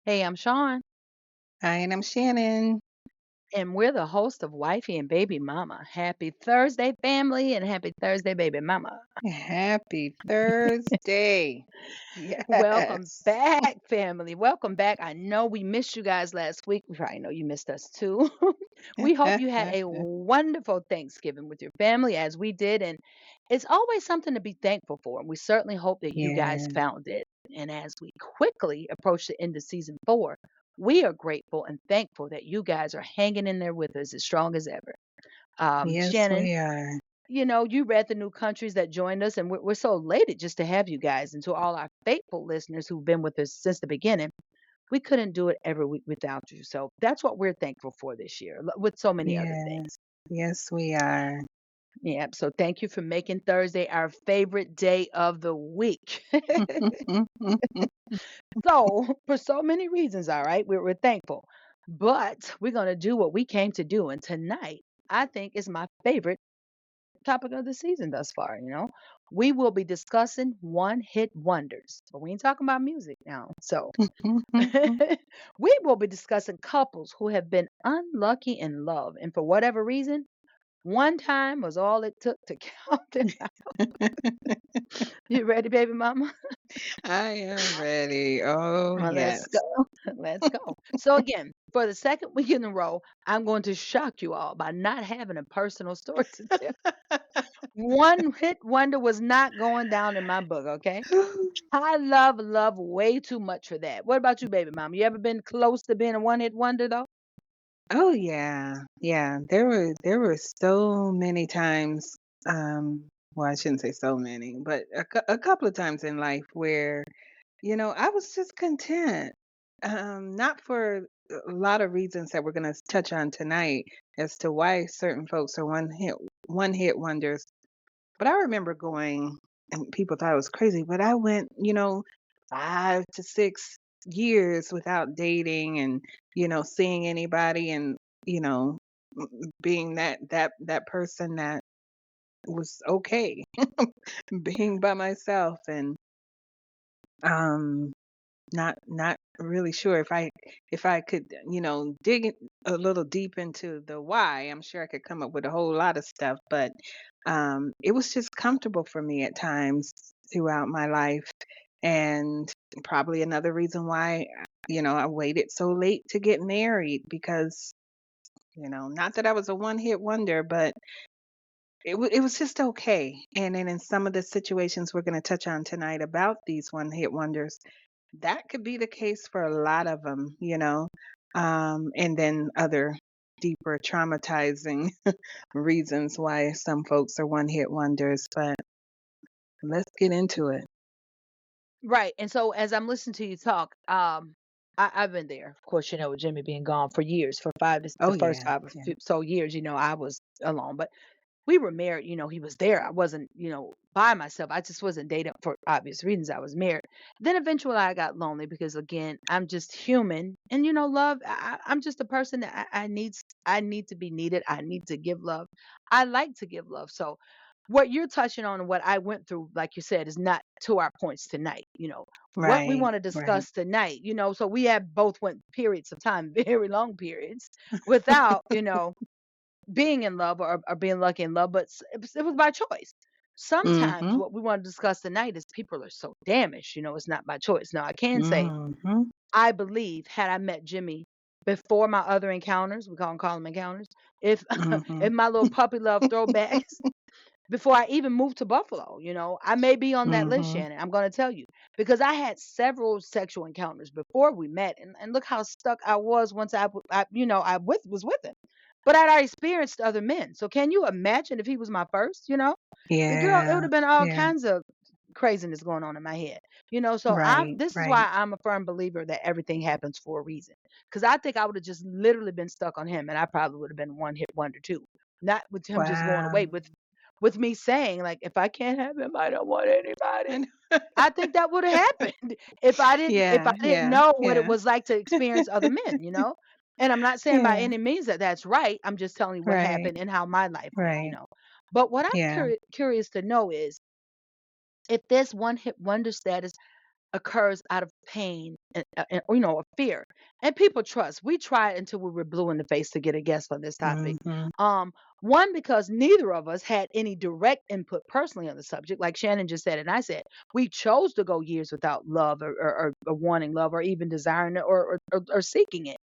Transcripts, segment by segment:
Hey, I'm Sean, Hi, and I'm Shannon. and we're the host of Wifey and Baby Mama. Happy Thursday, family, and happy Thursday, baby mama. Happy Thursday. Welcome Yes. back, family. Welcome back. I know we missed you guys last week. We probably know you missed us too. We hope you had a wonderful Thanksgiving with your family as we did. And it's always something to be thankful for. And we certainly hope that you guys Yeah. found it. And as we quickly approach the end of season 4, we are grateful and thankful that you guys are hanging in there with us as strong as ever. Yes, Shannon, we are. you read the new countries that joined us, and we're so elated just to have you guys. And to all our faithful listeners who've been with us since the beginning, we couldn't do it every week without you. So that's what we're thankful for this year, with so many other Yes. things. Yes, we are. Yeah. So thank you for making Thursday our favorite day of the week. So, for so many reasons, all right, we're thankful. But we're going to do what we came to do. And tonight, I think, is my favorite topic of the season thus far. We will be discussing one hit wonders, but we ain't talking about music now. So we will be discussing couples who have been unlucky in love, and for whatever reason, one time was all it took to count them out. You ready, baby mama? I am ready. Oh, Well, let's yes. go. Let's go. So again, for the second week in a row, I'm going to shock you all by not having a personal story to tell. One hit wonder was not going down in my book, okay? I love love way too much for that. What about you, baby mama? You ever been close to being a one hit wonder though? Oh, yeah. Yeah. There were so many times, well, I shouldn't say so many, but a couple of times in life where I was just content. Not for a lot of reasons that we're going to touch on tonight as to why certain folks are one hit wonders. But I remember going, and people thought I was crazy, but I went, 5 to 6 years without dating and seeing anybody, and you know being that person that was okay being by myself, and um not really sure if I could, dig a little deep into the why. I'm sure I could come up with a whole lot of stuff, but it was just comfortable for me at times throughout my life, and probably another reason why I waited so late to get married, because not that I was a one hit wonder, but it was just okay. And then in some of the situations we're going to touch on tonight about these one hit wonders, that could be the case for a lot of them. And then other deeper traumatizing reasons why some folks are one-hit wonders, but let's get into it. Right. And so as I'm listening to you talk, I've been there. Of course, with Jimmy being gone for years, for the Oh, first yeah, five or yeah. so years, I was alone. But we were married, he was there. I wasn't, by myself. I just wasn't dating for obvious reasons. I was married. Then eventually I got lonely because again, I'm just human. And love, I'm just a person that I need to be needed. I need to give love. I like to give love. So what you're touching on and what I went through, like you said, is not to our points tonight. What we Right, want to right. discuss tonight, so we have both went periods of time, very long periods, without, being in love or being lucky in love, but it was by choice. Sometimes Mhm, what we want to discuss tonight is people are so damaged, it's not by choice. Now, I can say, mhm, I believe, had I met Jimmy before my other encounters, call them encounters, if mhm, if my little puppy love throwbacks, before I even moved to Buffalo, I may be on that list, mhm. Shannon. I'm going to tell you because I had several sexual encounters before we met, and look how stuck I was once was with him. But I'd already experienced other men. So can you imagine if he was my first? The girl, it would Yeah, have been all yeah. kinds of craziness going on in my head. So Right, this is right. why I'm a firm believer that everything happens for a reason. Because I think I would have just literally been stuck on him, and I probably would have been one hit wonder too. Not with him just going away, Wow. with me saying like, if I can't have him, I don't want anybody. And I think that would have happened if I yeah, didn't yeah, know what it yeah, was like to experience other men. And I'm not saying by yeah. any means that that's right. I'm just telling you what Right, happened and how my life went. right. But what I'm Yeah. curious to know is if this one hit wonder status. occurs out of pain and or fear. And people trust. We tried until we were blue in the face to get a guest on this topic. Mhm. Um, One, because neither of us had any direct input personally on the subject, like Shannon just said, and I said, we chose to go years without love or wanting love or even desiring it or seeking it.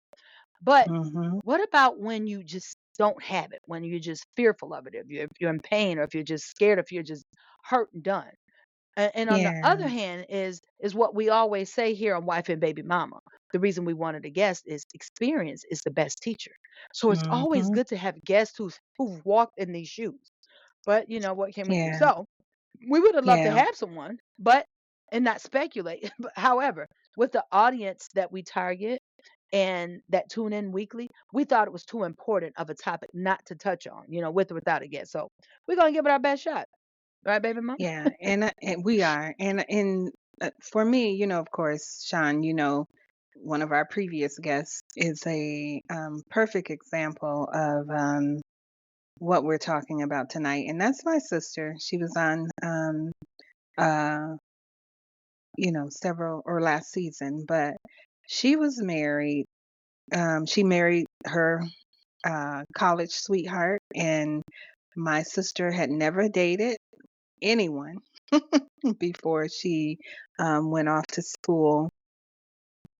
But Mhm. what about when you just don't have it, when you're just fearful of it, if you're in pain, or if you're just scared, if you're just hurt and done? And on the Yeah. other hand is what we always say here on Wife and Baby Mama. The reason we wanted a guest is experience is the best teacher. So it's always Mhm. good to have guests who've walked in these shoes. But you know what can we do? Yeah. So we would have loved to Yeah. have someone, but and not speculate. But however, with the audience that we target and that tune in weekly, we thought it was too important of a topic not to touch on, with or without a guest. So we're gonna give it our best shot, right, baby mom? Yeah. And we are. And for me, of course, Sean, one of our previous guests is a perfect example of what we're talking about tonight. And that's my sister. She was on uh several or last season, but she was married. She married her college sweetheart, and my sister had never dated anyone before she went off to school.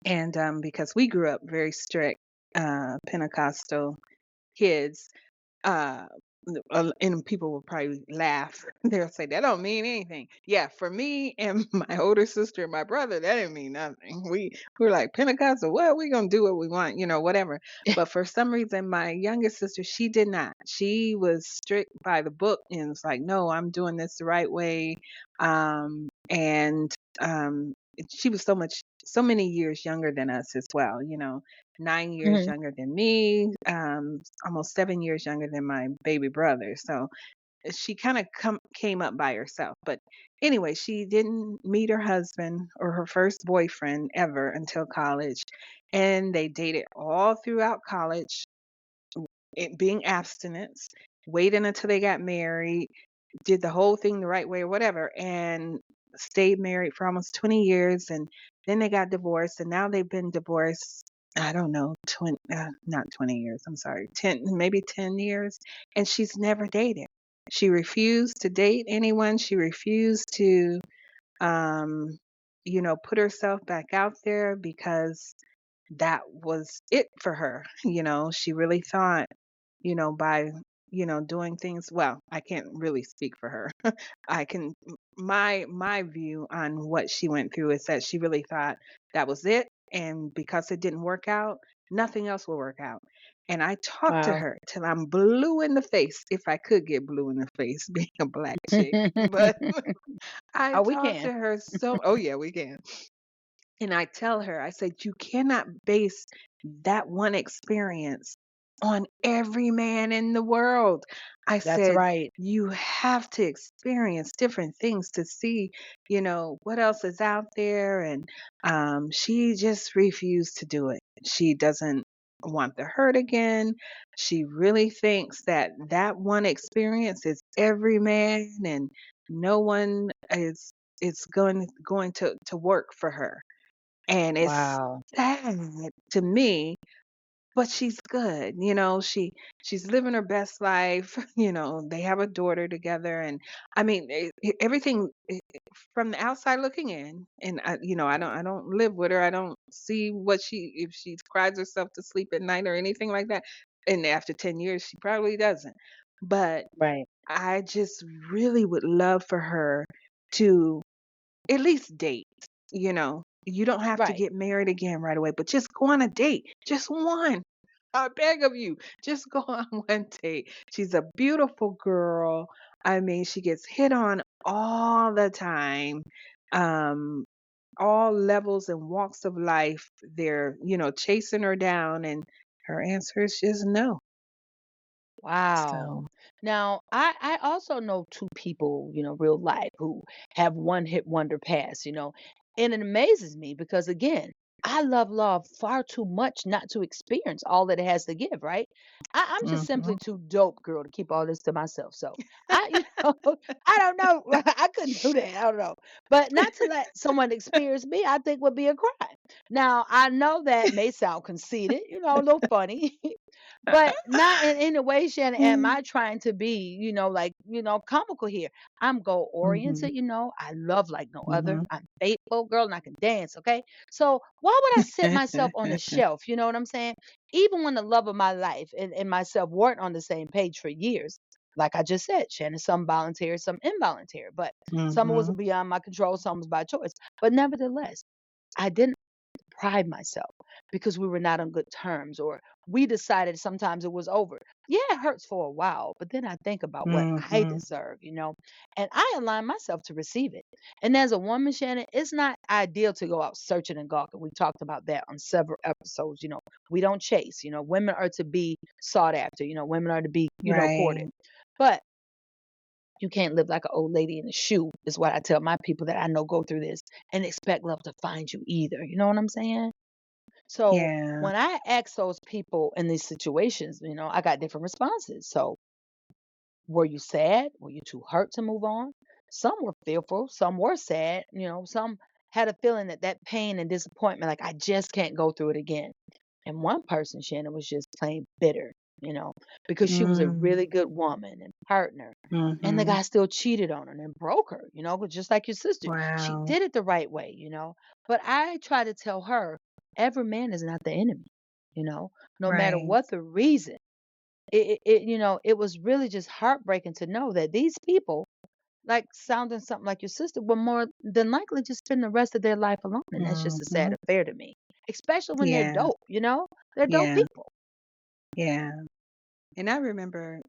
And because we grew up very strict Pentecostal kids, uh, and people will probably laugh. They'll say that don't mean anything. Yeah, for me and my older sister and my brother, that didn't mean nothing. We were like Pentecostal. What we gonna do what we want, whatever. But for some reason, my youngest sister, she did not. She was strict by the book and was like, no, I'm doing this the right way. And she was so many years younger than us as well. 9 years Hmm. younger than me, almost 7 years younger than my baby brother. So she kind of came up by herself. But anyway, she didn't meet her husband or her first boyfriend ever until college. And they dated all throughout college, it being abstinence, waiting until they got married, did the whole thing the right way or whatever, and stayed married for almost 20 years. And then they got divorced, and now they've been divorced, I don't know, not 20 years, I'm sorry, 10, maybe 10 years. And she's never dated. She refused to date anyone. She refused to, um, put herself back out there because that was it for her. She really thought, by, doing things, well, I can't really speak for her. I can my view on what she went through is that she really thought that was it, and because it didn't work out, nothing else will work out. And I talked to Wow. her till I'm blue in the face, if I could get blue in the face being a black chick. But I Oh, we talked can. to her so, oh yeah, we can. And I tell her, I said, you cannot base that one experience on every man in the world. I That's said, right. you have to experience different things to see, what else is out there. And she just refused to do it. She doesn't want the hurt again. She really thinks that that one experience is every man, and no one is going to work for her. And it's Wow. sad to me, but she's good. She's living her best life. They have a daughter together, and I mean, everything from the outside looking in. And I don't live with her. I don't see what if she cries herself to sleep at night or anything like that. And after 10 years, she probably doesn't. But Right. I just really would love for her to at least date. You don't have to Right. get married again right away, but just go on a date. Just one. I beg of you, just go on one date. She's a beautiful girl. I mean, she gets hit on all the time. Um, all levels and walks of life. They're, chasing her down, and her answer is just no. Wow. So, Now, I also know two people, real life, who have one hit wonder pass, and it amazes me because again, I love love far too much not to experience all that it has to give, right? I'm just simply Mhm. too dope, girl, to keep all this to myself. So I don't know. I couldn't do that. I don't know. But not to let someone experience me, I think would be a crime. Now, I know that may sound conceited, a little funny, but not in any way, Shannon, am Mm. I trying to be, comical here. I'm goal Mhm. oriented, I love like no other. Mhm. I'm faithful, girl, and I can dance, okay? So why would I set myself on a shelf? You know what I'm saying? Even when the love of my life and myself weren't on the same page for years. Like I just said, Shannon, some voluntary, some involuntary, but some was Mhm. beyond my control, some was by choice. But nevertheless, I didn't pride myself because we were not on good terms or we decided sometimes it was over. Yeah, it hurts for a while, but then I think about what I Mhm. deserve, and I align myself to receive it. And as a woman, Shannon, it's not ideal to go out searching and gawking. We talked about that on several episodes. We don't chase, women are to be sought after, women are to be, courted. Right. But you can't live like an old lady in a shoe, is what I tell my people that I know go through this and expect love to find you either. You know what I'm saying? So Yeah. when I ask those people in these situations, I got different responses. So were you sad? Were you too hurt to move on? Some were fearful, some were sad, some had a feeling that that pain and disappointment, like I just can't go through it again. And one person, Shannon, was just plain bitter, you know, because she was a Mm. really good woman and partner. And the Mhm. guy still cheated on her and broke her, but just like your sister. She Wow. did it the right way, But I try to tell her every man is not the enemy, no matter Right. what the reason. It was really just heartbreaking to know that these people, like sounding something like your sister, will more than likely just spend the rest of their life alone. And that's just a sad Mhm. affair to me, especially when they're Yeah. dope, they're dope Yeah. people. Yeah. And I remember,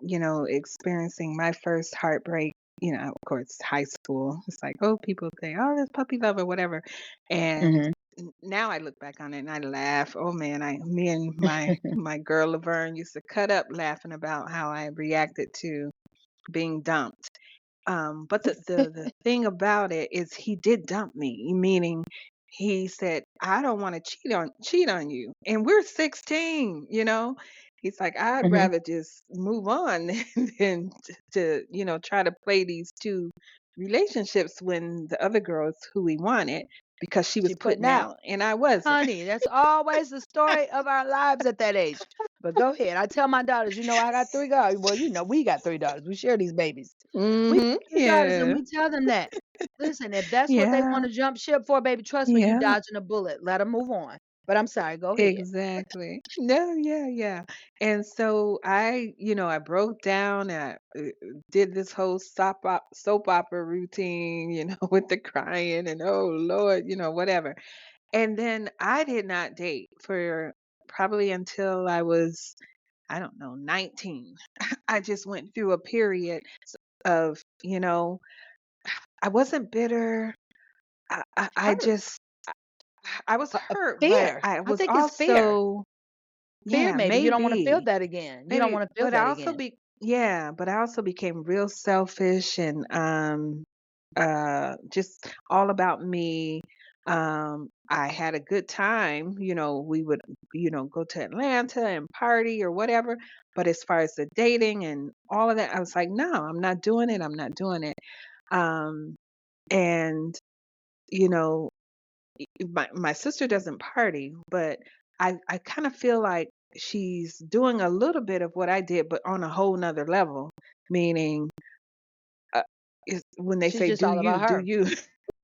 experiencing my first heartbreak, of course, high school. It's like, oh, people say, oh, this puppy love or whatever. And Hmm. now I look back on it and I laugh. Oh man, me and my girl Laverne used to cut up laughing about how I reacted to being dumped. But the thing about it is he did dump me, meaning he said, "I don't want to cheat on you." And we're 16, you know? He's like, "I'd Hmm. rather just move on than to, try to play these two relationships when the other girl is who he wanted because she was She putting putting out. out and I wasn't." Honey, that's always the story of our lives at that age. But go ahead. I tell my daughters, I got three daughters. Well, we got three daughters. We share these babies. We Mhm. three daughters and Yeah. we tell them that. Listen, if that's what they want Yeah. to jump ship for, baby, trust me, you Yeah. dodging a bullet. Let them move on. But I'm sorry, go ahead. Exactly. No, yeah, yeah. And so I broke down and I did this whole soap opera routine, with the crying and oh Lord, whatever. And then I did not date for probably until I was, I don't know, 19. I just went through a period of, I wasn't bitter. I Hurt. just, I was hurt, but Fear. I I was think it's fear. also, Fear, yeah, maybe. You don't want to feel maybe. that again. You don't Maybe, want to feel but I that also again. be yeah, but I also became real selfish and just all about me. I had a good time, we would, go to Atlanta and party or whatever, but as far as the dating and all of that, I was like, no, I'm not doing it. I'm not doing it. Um and you know my sister doesn't party, but I kind of feel like she's doing a little bit of what I did, but on a whole nother level. Meaning, uh, is when they She's say just "do all you, about do her. you,"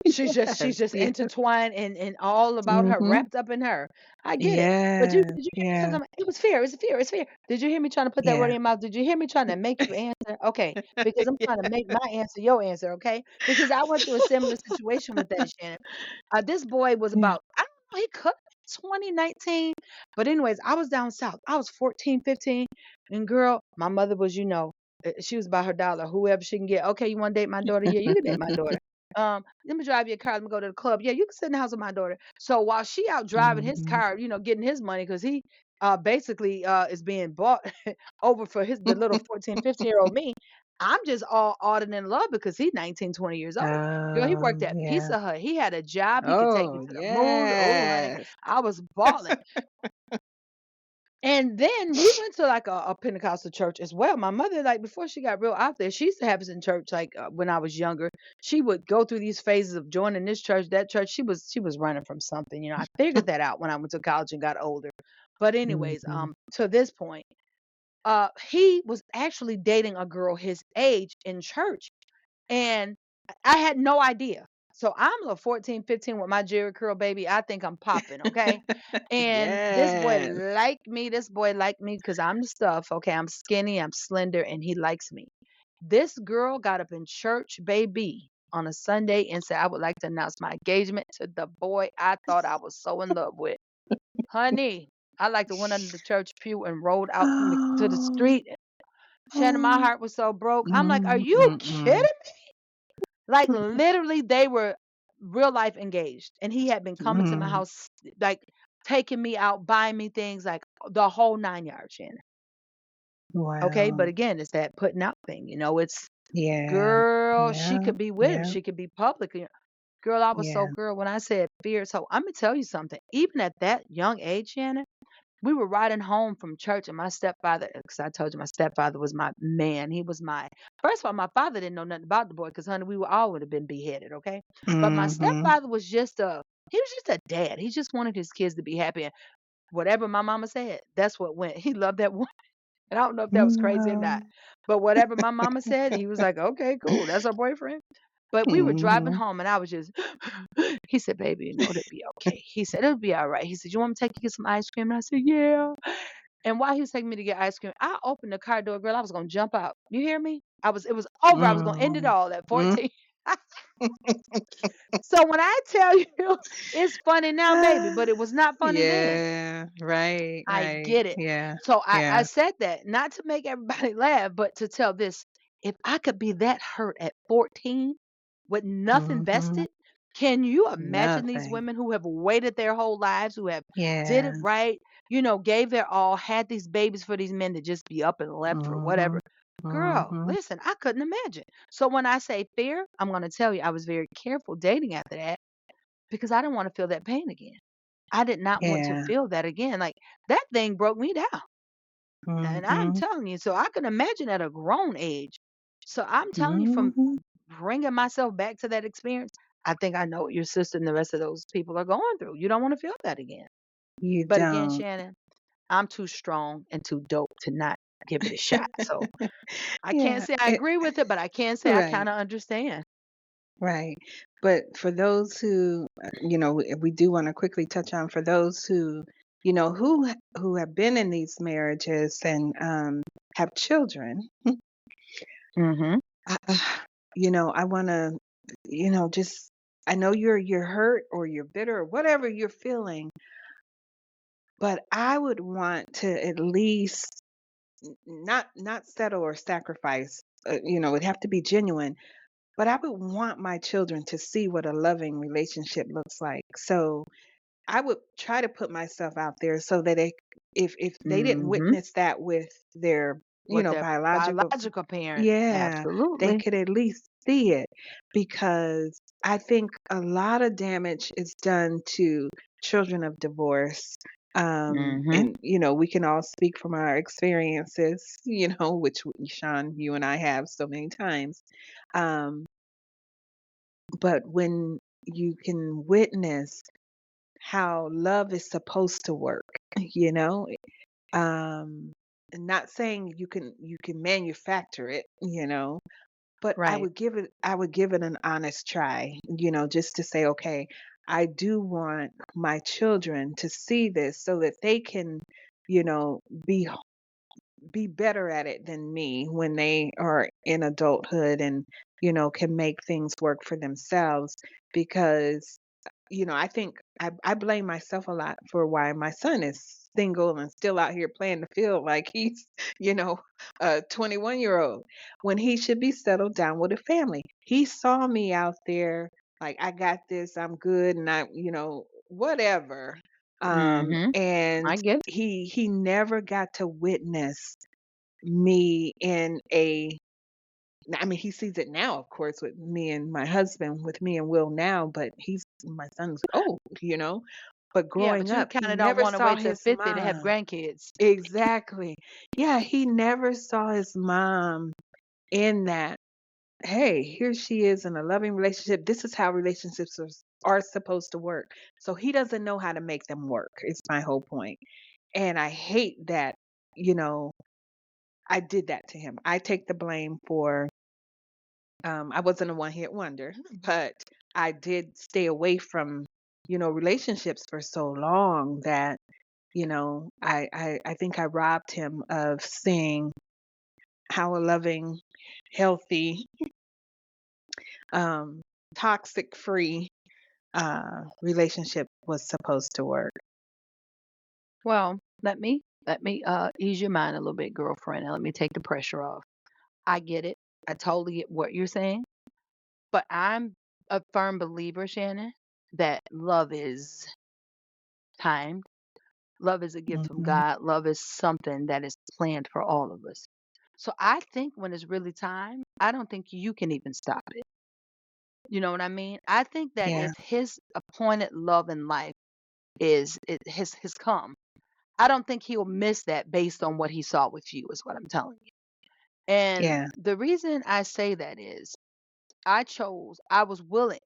She's yes, just yes, intertwined and all about her, hmm, wrapped up in her. I get it. But yeah, did you hear me say yeah, something? It was fear. It's fear. It's fear. Did you hear me trying to put that word in yeah, your mouth? Did you hear me trying to make you answer? Okay, because I'm trying to make my answer your answer. Okay, because I went through a similar situation with that, Shannon. This boy was yeah. about, I don't know, he could 2019. But anyways, I was down south. I was 14, 15. And girl, my mother was, she was about her dollar, whoever she can get. Okay, you want to date my daughter? Yeah, you can date my daughter. Let me drive your car. Let me go to the club. Yeah, you can sit in the house with my daughter. So while she out driving his Mhm. car, getting his money because he basically is being bought over for the little 14, 15-year-old me. I'm just all awed and in love because he's 19, 20 years old. Girl, he worked at Yeah. Pizza Hut. He had a job. He could take me Oh, to the moon. Oh, honey, yes. I was balling. And then we went to like a Pentecostal church as well. My mother, like before she got real out there, she used to have us in church. Like when I was younger, she would go through these phases of joining this church, that church. She was running from something. I figured that out when I went to college and got older. But anyways, Mhm. to this point, he was actually dating a girl his age in church, and I had no idea. So I'm a 14, 15 with my Jerry curl baby. I think I'm popping, okay? And this boy Yes. liked me. This boy liked me because I'm the stuff. Okay, I'm skinny, I'm slender, and he likes me. This girl got up in church, baby, on a Sunday and said, I would like to announce my engagement to the boy I thought I was so in love with. Honey, I like to went under the church pew and rolled out to the Oh, street. Shannon, my oh. heart was so broke. I'm like, are Mm, you kidding? mm-mm. Like literally, they were real life engaged, and he had been coming to my Mm. house, like taking me out, buying me things, like the whole 9 yards, Shannon. Okay, but Wow. again, it's that putting out thing. It's Yeah. girl. She Yeah. could be with him. Yeah. She could be public. Girl, I was so Yeah. girl when I said fear. So I'm gonna tell you something. Even at that young age, Shannon, we were riding home from church, and my stepfather, because I told you my stepfather was my man. He was my first of all, my father didn't know nothing about the boy because honey, we were all would have been beheaded, okay? But my Mhm. stepfather was just a he was just a dad. He just wanted his kids to be happy. And whatever my mama said, that's what went. He loved that woman. And I don't know if that was crazy or not. Wow. But whatever my mama said, he was like, okay, cool. That's our boyfriend. But we were driving Mhm. home and I was just, he said, baby, it'll be okay. He said, it'll be all right. He said, you want me to take you to get some ice cream? And I said, yeah. And while he was taking me to get ice cream, I opened the car door, girl. I was gonna jump out. You hear me? It was over. I was gonna end it Mm. all at Mm. 14. So when I tell you it's funny now, baby, but it was not funny then. Yeah. Right. I Right. get it. Yeah. So I Yeah. said that not to make everybody laugh, but to tell this. If I could be that hurt at 14 with nothing Mhm. vested, can you imagine these Nothing. women who have waited their whole lives, who have did it Yeah. right, gave their all, had these babies for these men to just be up and left for Mhm. whatever. Girl, Mhm. listen, I couldn't imagine. So when I say fear, I'm going to tell you I was very careful dating after that because I didn't want to feel that pain again. I did not want to Yeah. feel that again. Like that thing broke me down. And I'm Mhm. telling you, so I can imagine at a grown age. So I'm telling you from Mhm. bringing myself back to that experience, I think I know what your sister and the rest of those people are going through. You don't want to feel that again. You But again, don't. Shannon, I'm too strong and too dope to not give it a shot. So I can't Yeah. say I agree with it, but I can say I kind Right. of understand. Right. But for those who, we do want to quickly touch on for those who, who have been in these marriages and have children. Mm-hmm. I want to, just I know you're hurt or you're bitter or whatever you're feeling, but I would want to at least not settle or sacrifice. It'd have to be genuine. But I would want my children to see what a loving relationship looks like. So I would try to put myself out there so that if they didn't Mm-hmm. witness that with their, With their biological, biological parent. yeah, they Absolutely. could at least see it because I think a lot of damage is done to children of divorce. Mm-hmm. And we can all speak from our experiences, which Sean, you and I have so many times. Um, but when you can witness how love is supposed to work, you know, um, not saying you can manufacture it, but Right. I would give it an honest try, just to say, okay, I do want my children to see this so that they can, you know, be be better at it than me when they are in adulthood and can make things work for themselves because I think I blame myself a lot for why my son is single and still out here playing the field like he's, you know, a 21-year-old when he should be settled down with a family. He saw me out there like I got this, I'm good, and whatever. Mm-hmm. And I get it. he never got to witness me in a I mean, he sees it now, of course, with me and my husband, with me and Will now, but my son's old, you know? But Yeah, but growing you up, kind he of don't never want to saw wait till his 50 to have mom. grandkids. Exactly. Yeah, he never saw his mom in that, "Hey, here she is in a loving relationship. This is how relationships are supposed to work." So he doesn't know how to make them work, is my whole point. And I hate that, you know, I did that to him. I take the blame for, I wasn't a one-hit wonder, but I did stay away from, relationships for so long that, I think I robbed him of seeing how a loving, healthy, um, toxic free relationship was supposed to work. Well, let me ease your mind a little bit, girlfriend, and let me take the pressure off. I get it. I totally get what you're saying, but I'm a firm believer, Shannon, that love is timed. Love is a gift from Mhm. God. Love is something that is planned for all of us. So I think when it's really time, I don't think you can even stop it. You know what I mean? I think that Yeah, if his appointed love in life has come, I don't think he'll miss that based on what he saw with you, is what I'm telling you. And yeah, the reason I say that is I was willing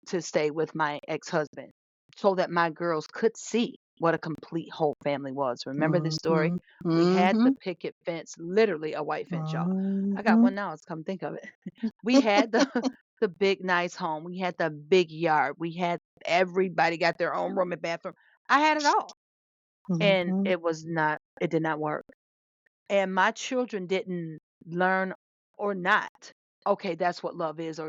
to stay with my ex-husband so that my girls could see what a complete whole family was. Remember this story? mhm, We had the mhm, picket fence, literally a white fence, y'all. I got mhm. one now, let's come think of it. We had the the big nice home. We had the big yard. We had everybody got their own room and bathroom. I had it all. And Mhm. it did not work. And my children didn't learn or not, okay, that's what love is,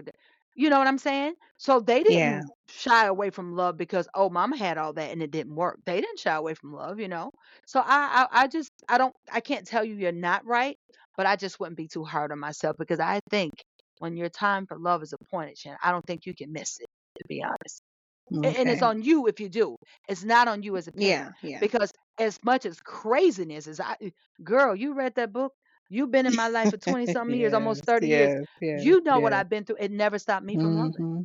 you know what I'm saying? So they Yeah, didn't shy away from love because, oh, mama had all that and it didn't work. They didn't shy away from love, you know? So I just, I can't tell you you're not right, but I just wouldn't be too hard on myself because I think when your time for love is appointed, Shannon, I don't think you can miss it, to be honest. And it's okay. on you if you do. It's not on you as a parent Yeah, yeah. because as much as craziness as girl, you read that book. You've been in my life for 20 something years, Yes, almost 30 years. yes, yes, You know what yes. I've been through. It never stopped me from loving. Mhm.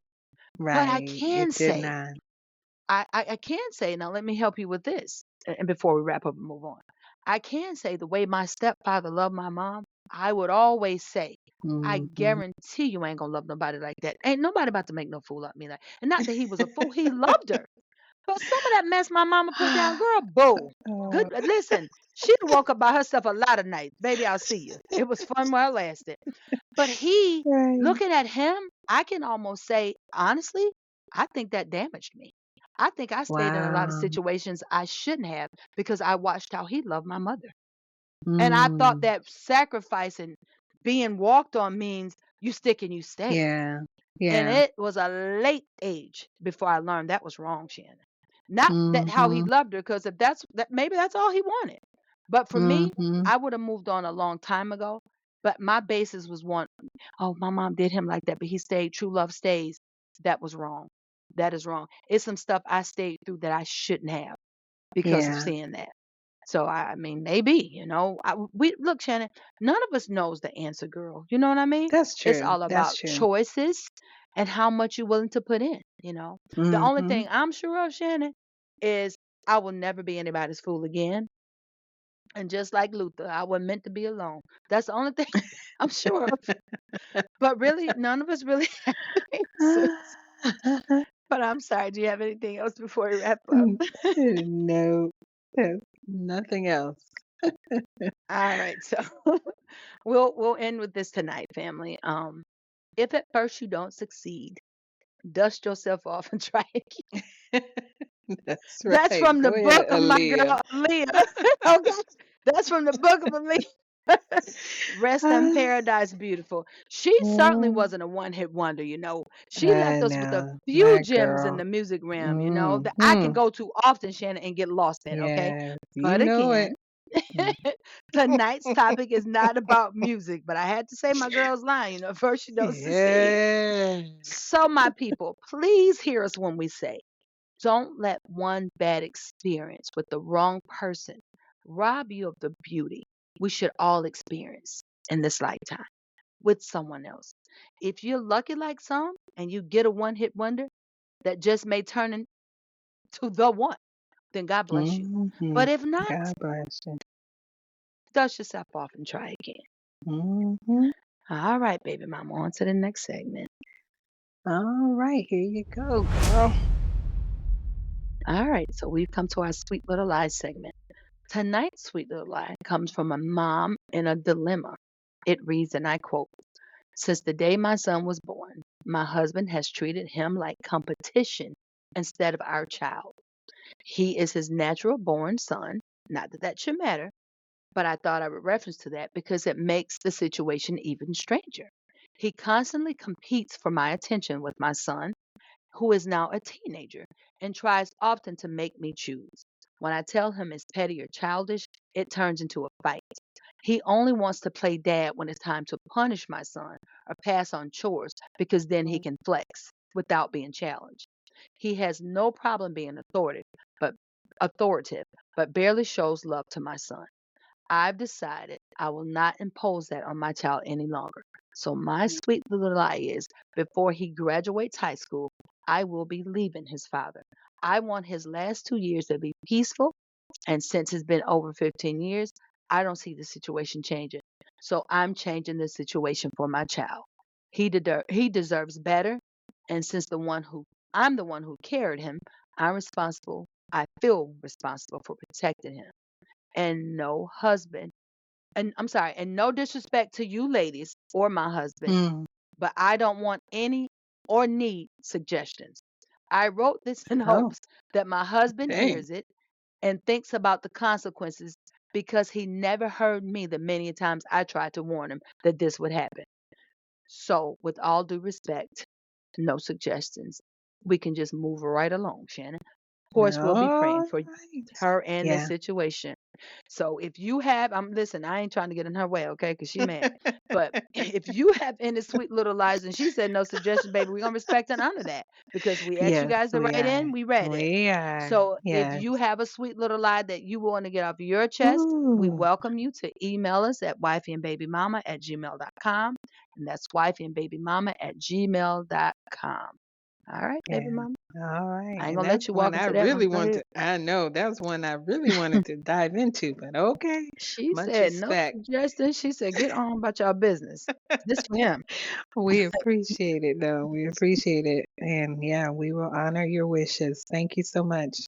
But I Right, it can did say, not. I can say, now let me help you with this. And before we wrap up and move on, I can say the way my stepfather loved my mom, I would always say, I Mhm. guarantee you ain't gonna love nobody like that. Ain't nobody about to make no fool out of me like. And not that he was a fool, he loved her. But some of that mess my mama put down, girl, boo. Good. Oh, Listen, she done woke up by herself a lot of nights. Baby, I'll see you. It was fun while it lasted. But right. looking at him, I can almost say, honestly, I think that damaged me. I think I stayed in a lot of Wow. situations I shouldn't have because I watched how he loved my mother. And I thought Mm. that sacrifice and being walked on means you stick and you stay. Yeah, And yeah. it was a late age before I learned that was wrong, Shannon. Not that how he Mhm. loved her, because if that's that maybe that's all he wanted. But for me, Mhm. I would have moved on a long time ago. But my basis was one, oh, my mom did him like that, but he stayed. True love stays. That was wrong. That is wrong. It's some stuff I stayed through that I shouldn't have because of Yeah, seeing that. So I mean, maybe, we look, Shannon. None of us knows the answer, girl. You know what I mean? that's It's true. all That's about true. choices and how much you're willing to put in. You know, the only Mhm. thing I'm sure of, Shannon, is I will never be anybody's fool again. And just like Luther, I was meant to be alone. That's the only thing I'm sure of. But really, none of us really have answers. But I'm sorry. Do you have anything else before we wrap up? Mm, no, there's nothing else. All right. So we'll end with this tonight, family. If at first you don't succeed, dust yourself off and try again. That's That's right. from the Go ahead, book of my Aaliyah. girl Aaliyah. Okay. That's from the book of Aaliyah. Rest in Ah, paradise, beautiful. She certainly mm, wasn't a one-hit wonder, you know. She I left us with a know, few my gems in girl. the music realm, that I can Mhm. go to often, Shannon, and get lost in, okay? Yes, you But know it. again, Mm. tonight's topic is not about music, but I had to say my girl's line, first you don't succeed. Yeah. So, my people, please hear us when we say, don't let one bad experience with the wrong person rob you of the beauty we should all experience in this lifetime. with someone else. If you're lucky like some and you get a one-hit wonder that just may turn into the one, then God bless you. Mhm. But if not, God bless you. dust yourself off and try again. Mhm. All right, baby mama, on to the next segment. All right, here you go, girl. All right, so we've come to our sweet little lie segment. Tonight's sweet little lie comes from a mom in a dilemma. It reads, and I quote, since the day my son was born, my husband has treated him like competition instead of our child. He is his natural born son. Not that that should matter, but I thought I would reference to that because it makes the situation even stranger. He constantly competes for my attention with my son, who is now a teenager, and tries often to make me choose. When I tell him it's petty or childish, it turns into a fight. He only wants to play dad when it's time to punish my son or pass on chores because then he can flex without being challenged. He has no problem being but authoritative, but barely shows love to my son. I've decided I will not impose that on my child any longer. So my sweet little lie is before he graduates high school, I will be leaving his father. I want his last 2 years to be peaceful, and since it's been over 15 years, I don't see the situation changing. So I'm changing the situation for my child. He deserves better, and since the one who I'm the one who carried him, I'm responsible. I feel responsible for protecting him. And no husband, and I'm sorry, and no disrespect to you ladies or my husband, Mm. but I don't want any or need suggestions. I wrote this in Oh, hopes that my husband dang. hears it and thinks about the consequences because he never heard me the many times I tried to warn him that this would happen. So, with all due respect, no suggestions. We can just move right along, Shannon. Of course, we'll be praying All for right. her and this Yeah. situation. So if you have, I'm listen, I ain't trying to get in her way, okay? Because she mad. But if you have any sweet little lies, and she said no suggestions, baby, we're gonna respect and honor that because we asked you Yes, guys to we write are. in, we read it. We are. So if Yes. you have a sweet little lie that you want to get off your chest, we Ooh. welcome you to email us at wifeyandbabymama@gmail.com. And that's wifeyandbabymama@gmail.com. All right, baby Yeah. mama. All right. I ain't And gonna that's let you one walk I into that one. really Go want ahead. to, I know that's one I really wanted to dive into, but okay. She Much said, "No respect. suggestions." She said, "Get on about your business." This for him. We appreciate it though. We appreciate it. And yeah, we will honor your wishes. Thank you so much.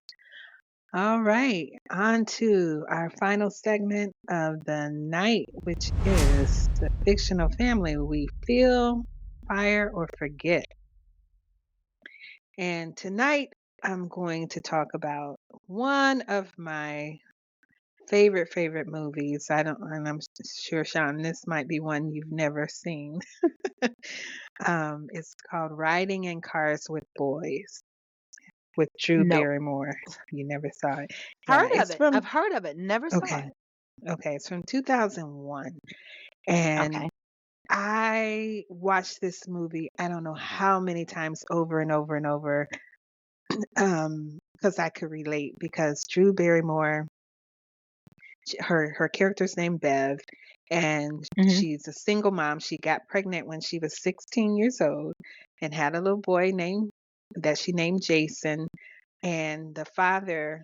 All right. On to our final segment of the night, which is the fictional family we feel, fire, or forget. And tonight I'm going to talk about one of my favorite movies. I don't, and I'm sure, Sean, this might be one you've never seen. It's called Riding in Cars with Boys with Drew No. Barrymore. You never saw it. Yeah, Heard of it's it. from, I've heard of it, never saw okay, it. okay, it's from 2001. And Okay. I watched this movie, I don't know how many times over and over and over, because I could relate because Drew Barrymore, her character's named Bev, and Mhm. she's a single mom. She got pregnant when she was 16 years old and had a little boy named that she named Jason. And the father,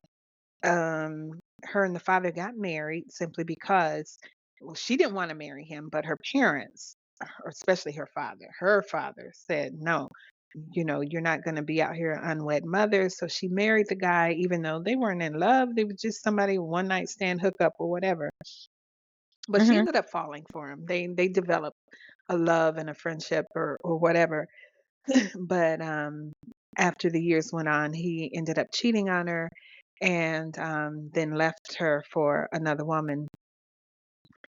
her and the father got married simply because, well, she didn't want to marry him, but her parents, or especially her father said, no, you're not going to be out here unwed mother. So she married the guy, even though they weren't in love. They was just somebody one night stand hookup or whatever. But she Mhm. ended up falling for him. They developed a love and a friendship or whatever. But after the years went on, he ended up cheating on her and then left her for another woman.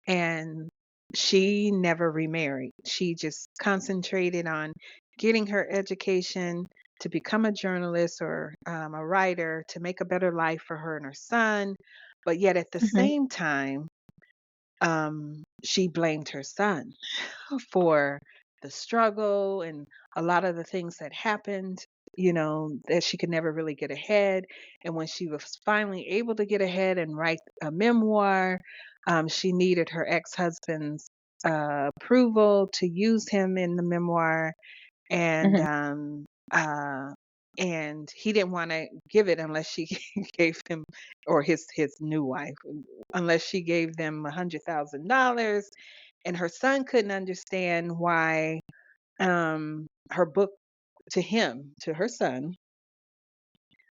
And she never remarried. She just concentrated on getting her education to become a journalist or a writer to make a better life for her and her son. But yet at the Mhm. same time, she blamed her son for the struggle and a lot of the things that happened, that she could never really get ahead. And when she was finally able to get ahead and write a memoir, she needed her ex husband's approval to use him in the memoir, and Mhm. um, uh, and he didn't want to give it unless she gave him, or his new wife, unless she gave them $100,000. And her son couldn't understand why her book, to her son,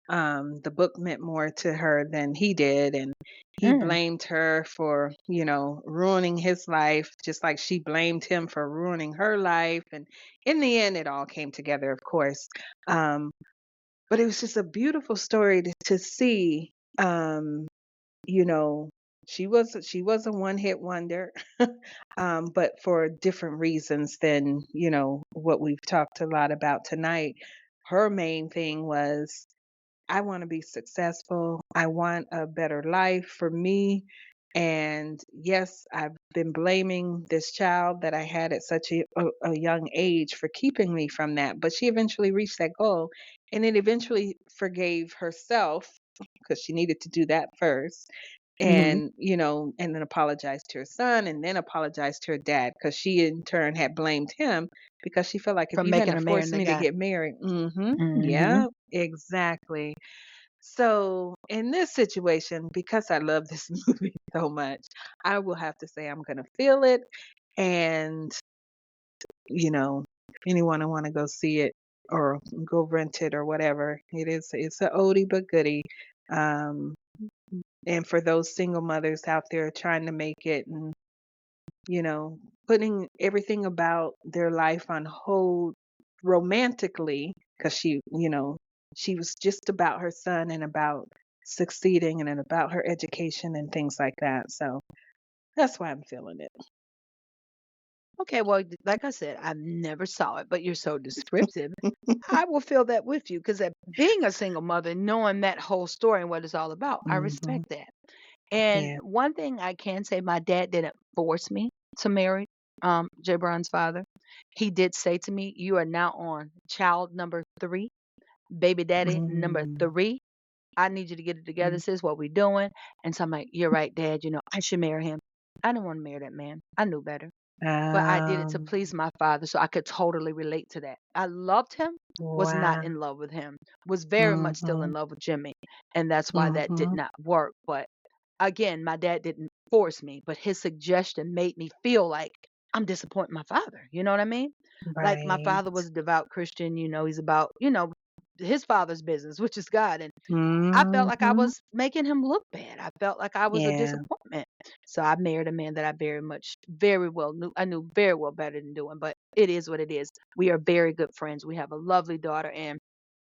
the book meant more to her than he did, and he Mm. blamed her for, ruining his life, just like she blamed him for ruining her life. And in the end, it all came together, of course. Um, but it was just a beautiful story to see. You know, she was a one-hit wonder, but for different reasons than what we've talked a lot about tonight. Her main thing was, I want to be successful. I want a better life for me. And yes, I've been blaming this child that I had at such a young age for keeping me from that. But she eventually reached that goal, and then eventually forgave herself because she needed to do that first. Mhm. And then apologized to her son, and then apologized to her dad because she in turn had blamed him because she felt like, if From you making hadn't her marrying forced the me to guy. get married. Mhm. Yeah, exactly. So in this situation, because I love this movie so much, I will have to say I'm gonna feel it. And if anyone want to go see it or go rent it or whatever, it's a oldie but goodie. Um, and for those single mothers out there trying to make it, and you know, putting everything about their life on hold romantically, because she was just about her son and about succeeding and about her education and things like that. So that's why I'm feeling it. Okay, well, like I said, I never saw it, but you're so descriptive. I will feel that with you because being a single mother, knowing that whole story and what it's all about, I Hmm. respect that. And Yeah. one thing I can say, my dad didn't force me to marry Jabron's father. He did say to me, "You are now on child number 3, baby daddy number Mm-hmm. 3. I need you to get it together, sis. What we doing?" And so I'm like, "You're right, Dad. I should marry him." I didn't want to marry that man. I knew better. But I did it to Um, please my father, so I could totally relate to that. I loved him, was not wow. in love with him, was very much still Mm-hmm. in love with Jimmy, and that's why that did Mm-hmm. not work. But again, my dad didn't force me, but his suggestion made me feel like I'm disappointing my father. You know what I mean? Like my Right. father was a devout Christian, he's about, his father's business, which is God. And I felt like I Mm-hmm. was making him look bad. I felt like I was a Yeah. disappointment. So I married a man that I very well knew. I knew very well better than doing, but it is what it is. We are very good friends. We have a lovely daughter, and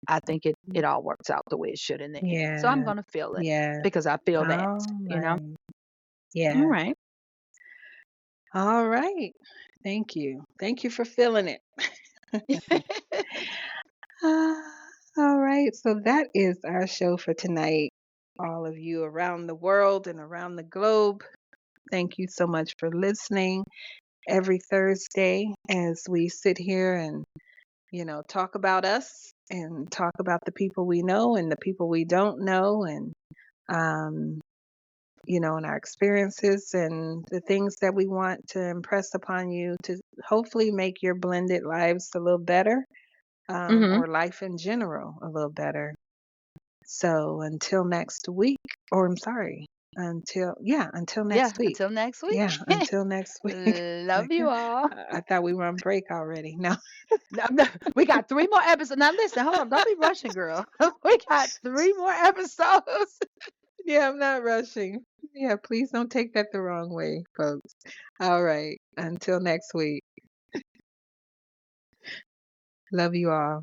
I think it all works out the way it should in the end. So I'm Yeah. gonna feel it Yeah. because I feel that, All you know. right. All Yeah. right. All right. Thank you. Thank you for feeling it. All right. So that is our show for tonight. All of you around the world and around the globe, thank you so much for listening every Thursday as we sit here and, talk about us and talk about the people we know and the people we don't know, and, um, and our experiences and the things that we want to impress upon you to hopefully make your blended lives a little better, Mhm. or life in general a little better. So until next week, or I'm sorry, until Yeah, next week. until next Yeah, week. until next week. Love Like, you all. I thought we were on break already. No. No, no, we got 3 more episodes. Now listen, hold on, don't be rushing, girl. We got 3 more episodes. Yeah, I'm not rushing. Yeah, please don't take that the wrong way, folks. All right. Until next week. Love you all.